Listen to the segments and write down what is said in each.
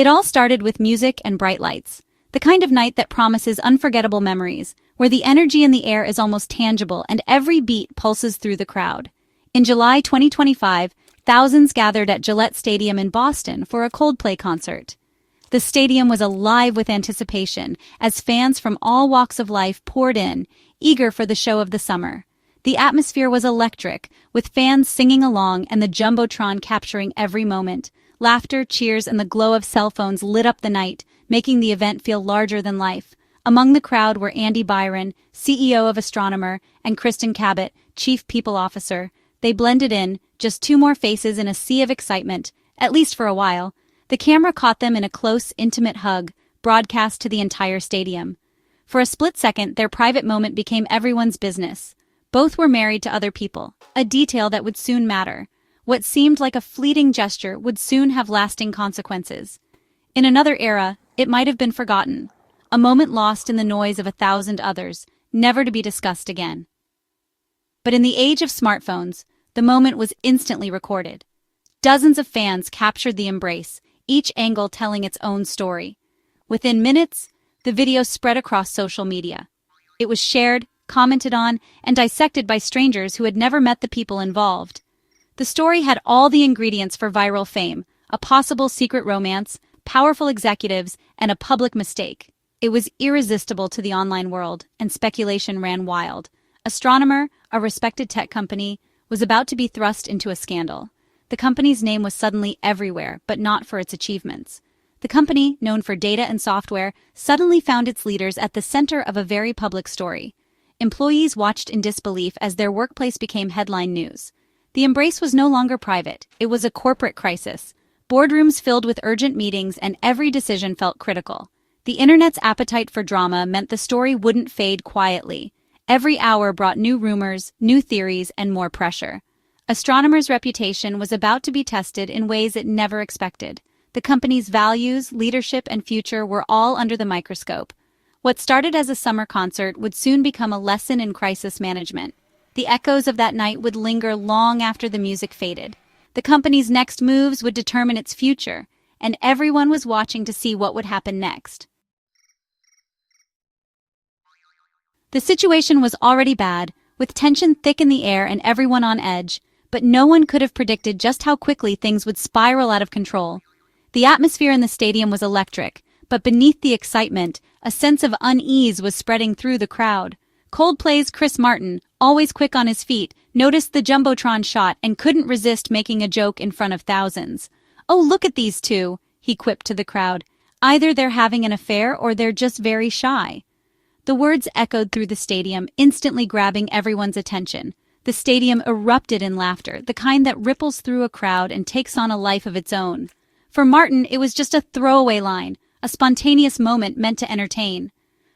It all started with music and bright lights, the kind of night that promises unforgettable memories, where the energy in the air is almost tangible and every beat pulses through the crowd. In July 2025, thousands gathered at Gillette Stadium in Boston for a Coldplay concert. The stadium was alive with anticipation as fans from all walks of life poured in, eager for the show of the summer. The atmosphere was electric, with fans singing along and the Jumbotron capturing every moment. Laughter, cheers, and the glow of cell phones lit up the night, making the event feel larger than life. Among the crowd were Andy Byron, CEO of Astronomer, and Kristen Cabot, Chief People Officer. They blended in, just two more faces in a sea of excitement, at least for a while. The camera caught them in a close, intimate hug, broadcast to the entire stadium. For a split second, their private moment became everyone's business. Both were married to other people, a detail that would soon matter. What seemed like a fleeting gesture would soon have lasting consequences. In another era, it might have been forgotten, a moment lost in the noise of 1,000 others, never to be discussed again. But in the age of smartphones, the moment was instantly recorded. Dozens of fans captured the embrace, each angle telling its own story. Within minutes, the video spread across social media. It was shared, commented on, and dissected by strangers who had never met the people involved. The story had all the ingredients for viral fame: a possible secret romance, powerful executives, and a public mistake. It was irresistible to the online world, and speculation ran wild. Astronomer, a respected tech company, was about to be thrust into a scandal. The company's name was suddenly everywhere, but not for its achievements. The company, known for data and software, suddenly found its leaders at the center of a very public story. Employees watched in disbelief as their workplace became headline news. The embrace was no longer private, it was a corporate crisis. Boardrooms filled with urgent meetings and every decision felt critical. The internet's appetite for drama meant the story wouldn't fade quietly. Every hour brought new rumors, new theories, and more pressure. Astronomer's reputation was about to be tested in ways it never expected. The company's values, leadership, and future were all under the microscope. What started as a summer concert would soon become a lesson in crisis management. The echoes of that night would linger long after the music faded. The company's next moves would determine its future, and everyone was watching to see what would happen next. The situation was already bad, with tension thick in the air and everyone on edge, but no one could have predicted just how quickly things would spiral out of control. The atmosphere in the stadium was electric, but beneath the excitement, a sense of unease was spreading through the crowd. Coldplay's Chris Martin, always quick on his feet, noticed the Jumbotron shot and couldn't resist making a joke in front of thousands. "Oh, look at these two," he quipped to the crowd. "Either they're having an affair or they're just very shy." The words echoed through the stadium, instantly grabbing everyone's attention. The stadium erupted in laughter, the kind that ripples through a crowd and takes on a life of its own. For Martin, it was just a throwaway line, a spontaneous moment meant to entertain.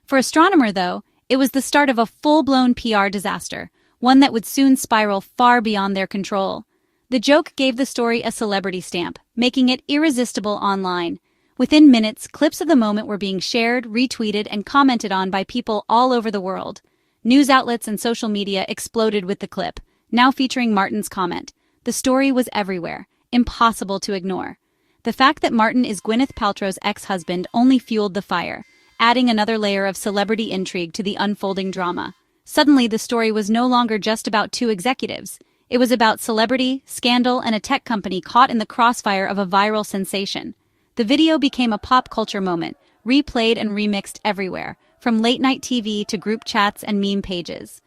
For Astronomer, though, it was the start of a full-blown PR disaster, one that would soon spiral far beyond their control. The joke gave the story a celebrity stamp, making it irresistible online. Within minutes, clips of the moment were being shared, retweeted, and commented on by people all over the world. News outlets and social media exploded with the clip, now featuring Martin's comment. The story was everywhere, impossible to ignore. The fact that Martin is Gwyneth Paltrow's ex-husband only fueled the fire, adding another layer of celebrity intrigue to the unfolding drama. Suddenly, the story was no longer just about two executives. It was about celebrity, scandal, and a tech company caught in the crossfire of a viral sensation. The video became a pop culture moment, replayed and remixed everywhere, from late-night TV to group chats and meme pages.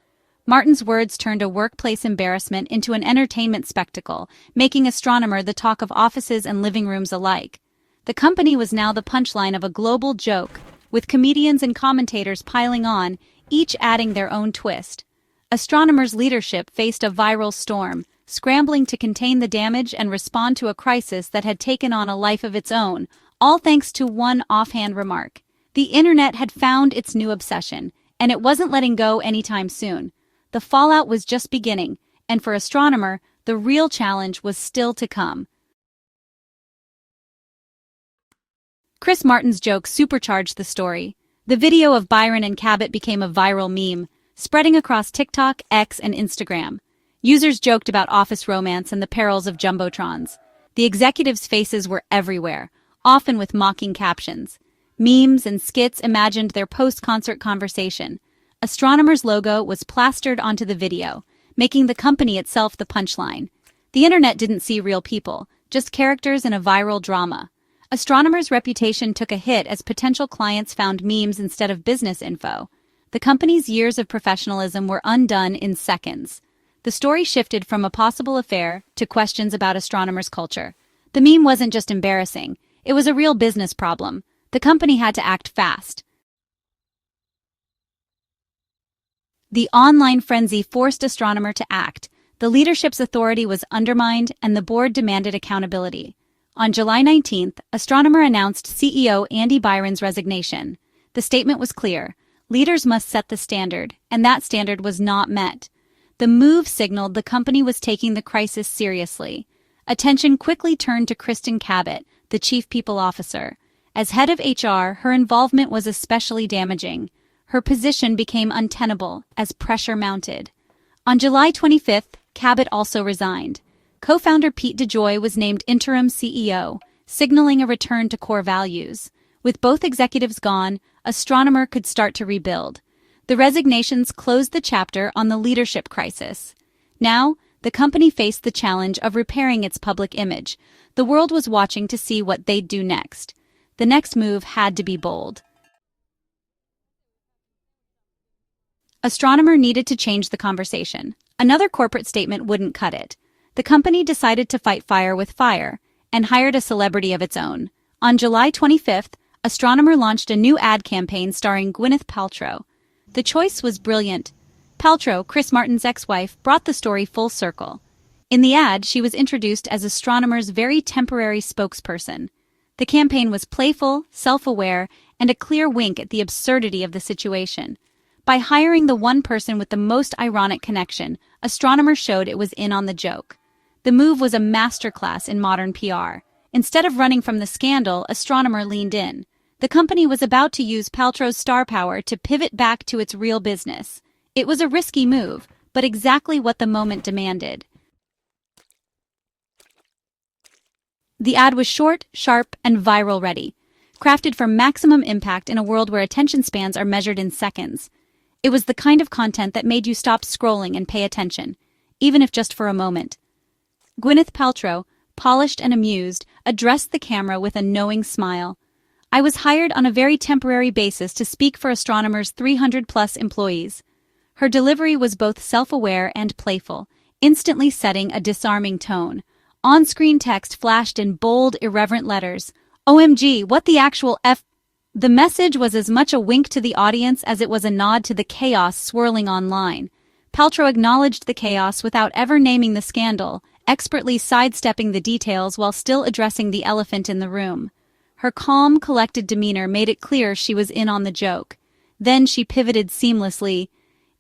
Martin's words turned a workplace embarrassment into an entertainment spectacle, making Astronomer the talk of offices and living rooms alike. The company was now the punchline of a global joke, with comedians and commentators piling on, each adding their own twist. Astronomer's leadership faced a viral storm, scrambling to contain the damage and respond to a crisis that had taken on a life of its own, all thanks to one offhand remark. The internet had found its new obsession, and it wasn't letting go anytime soon. The fallout was just beginning, and for Astronomer, the real challenge was still to come. Chris Martin's joke supercharged the story. The video of Byron and Cabot became a viral meme, spreading across TikTok, X, and Instagram. Users joked about office romance and the perils of Jumbotrons. The executives' faces were everywhere, often with mocking captions. Memes and skits imagined their post-concert conversation. Astronomer's logo was plastered onto the video, making the company itself the punchline. The internet didn't see real people, just characters in a viral drama. Astronomer's reputation took a hit as potential clients found memes instead of business info. The company's years of professionalism were undone in seconds. The story shifted from a possible affair to questions about Astronomer's culture. The meme wasn't just embarrassing, it was a real business problem. The company had to act fast. The online frenzy forced Astronomer to act. The leadership's authority was undermined, and the board demanded accountability. On July 19th, Astronomer announced CEO Andy Byron's resignation. The statement was clear: leaders must set the standard, and that standard was not met. The move signaled the company was taking the crisis seriously. Attention quickly turned to Kristen Cabot, the chief people officer. As head of HR, her involvement was especially damaging. Her position became untenable as pressure mounted. On July 25th, Cabot also resigned. Co-founder Pete DeJoy was named interim CEO, signaling a return to core values. With both executives gone, Astronomer could start to rebuild. The resignations closed the chapter on the leadership crisis. Now, the company faced the challenge of repairing its public image. The world was watching to see what they'd do next. The next move had to be bold. Astronomer needed to change the conversation. Another corporate statement wouldn't cut it. The company decided to fight fire with fire and hired a celebrity of its own. On July 25th, Astronomer launched a new ad campaign starring Gwyneth Paltrow. The choice was brilliant. Paltrow, Chris Martin's ex-wife, brought the story full circle. In the ad, she was introduced as Astronomer's very temporary spokesperson. The campaign was playful, self-aware, and a clear wink at the absurdity of the situation. By hiring the one person with the most ironic connection, Astronomer showed it was in on the joke. The move was a masterclass in modern PR. Instead of running from the scandal, Astronomer leaned in. The company was about to use Paltrow's star power to pivot back to its real business. It was a risky move, but exactly what the moment demanded. The ad was short, sharp, and viral-ready, crafted for maximum impact in a world where attention spans are measured in seconds. It was the kind of content that made you stop scrolling and pay attention, even if just for a moment. Gwyneth Paltrow, polished and amused, addressed the camera with a knowing smile. "I was hired on a very temporary basis to speak for Astronomer's 300-plus employees." Her delivery was both self-aware and playful, instantly setting a disarming tone. On-screen text flashed in bold, irreverent letters. "OMG, what the actual F..." The message was as much a wink to the audience as it was a nod to the chaos swirling online. Paltrow acknowledged the chaos without ever naming the scandal, expertly sidestepping the details while still addressing the elephant in the room. Her calm, collected demeanor made it clear she was in on the joke. Then she pivoted seamlessly.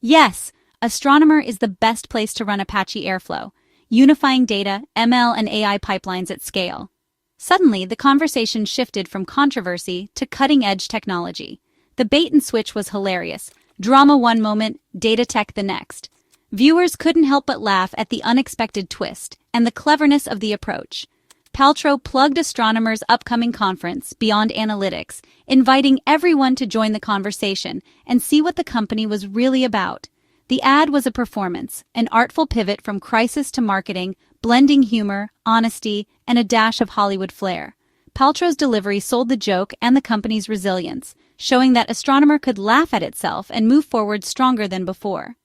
"Yes, Astronomer is the best place to run Apache Airflow, unifying data, ML, and AI pipelines at scale." Suddenly, the conversation shifted from controversy to cutting-edge technology. The bait and switch was hilarious. Drama one moment, data tech the next. Viewers couldn't help but laugh at the unexpected twist and the cleverness of the approach. Paltrow plugged Astronomer's upcoming conference, Beyond Analytics, inviting everyone to join the conversation and see what the company was really about. The ad was a performance, an artful pivot from crisis to marketing, blending humor, honesty, and a dash of Hollywood flair. Paltrow's delivery sold the joke and the company's resilience, showing that Astronomer could laugh at itself and move forward stronger than before.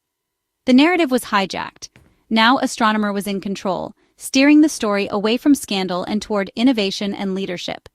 The narrative was hijacked. Now Astronomer was in control, steering the story away from scandal and toward innovation and leadership.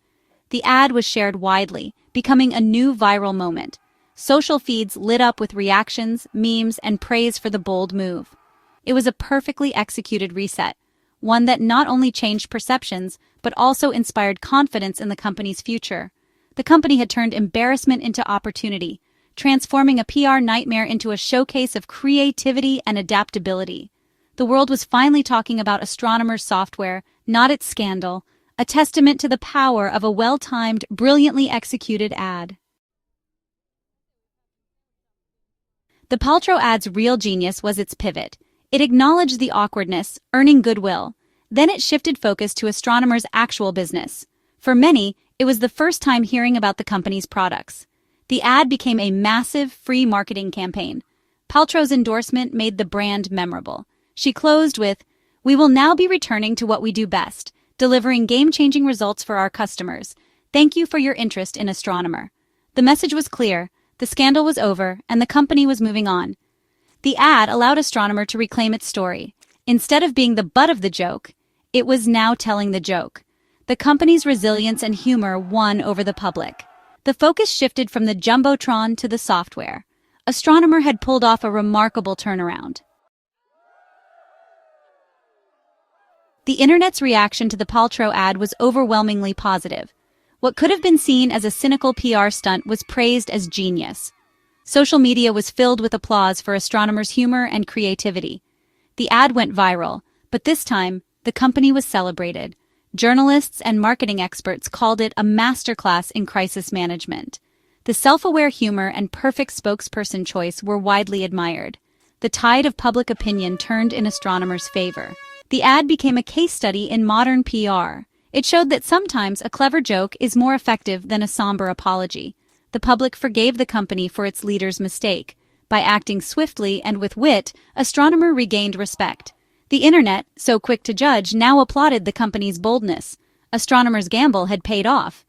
The ad was shared widely, becoming a new viral moment. Social feeds lit up with reactions, memes, and praise for the bold move. It was a perfectly executed reset, one that not only changed perceptions, but also inspired confidence in the company's future. The company had turned embarrassment into opportunity, transforming a PR nightmare into a showcase of creativity and adaptability. The world was finally talking about Astronomer's software, not its scandal, a testament to the power of a well-timed, brilliantly executed ad. The Paltrow ad's real genius was its pivot. It acknowledged the awkwardness, earning goodwill. Then it shifted focus to Astronomer's actual business. For many, It was the first time hearing about the company's products. The ad became a massive free marketing campaign. Paltrow's endorsement made the brand memorable. She closed with, "We will now be returning to what we do best, delivering game-changing results for our customers. Thank you for your interest in Astronomer." The message was clear, the scandal was over, and the company was moving on. The ad allowed Astronomer to reclaim its story. Instead of being the butt of the joke, it was now telling the joke. The company's resilience and humor won over the public. The focus shifted from the Jumbotron to the software. Astronomer had pulled off a remarkable turnaround. The internet's reaction to the Paltrow ad was overwhelmingly positive. What could have been seen as a cynical PR stunt was praised as genius. Social media was filled with applause for Astronomer's humor and creativity. The ad went viral, but this time, the company was celebrated. Journalists and marketing experts called it a masterclass in crisis management. The self-aware humor and perfect spokesperson choice were widely admired. The tide of public opinion turned in Astronomer's favor. The ad became a case study in modern PR. It showed that sometimes a clever joke is more effective than a somber apology. The public forgave the company for its leader's mistake. By acting swiftly and with wit, Astronomer regained respect. The internet, so quick to judge, now applauded the company's boldness. Astronomer's gamble had paid off.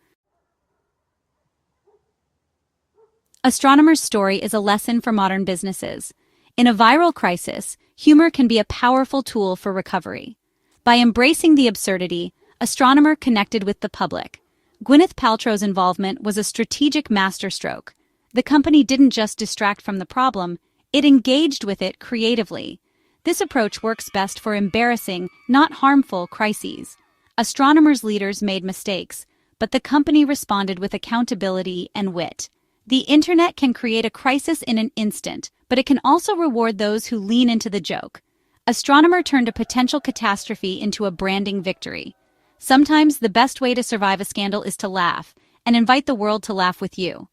Astronomer's story is a lesson for modern businesses. In a viral crisis, humor can be a powerful tool for recovery. By embracing the absurdity, Astronomer connected with the public. Gwyneth Paltrow's involvement was a strategic masterstroke. The company didn't just distract from the problem, it engaged with it creatively. This approach works best for embarrassing, not harmful crises. Astronomer's leaders made mistakes, but the company responded with accountability and wit. The internet can create a crisis in an instant, but it can also reward those who lean into the joke. Astronomer turned a potential catastrophe into a branding victory. Sometimes the best way to survive a scandal is to laugh, and invite the world to laugh with you.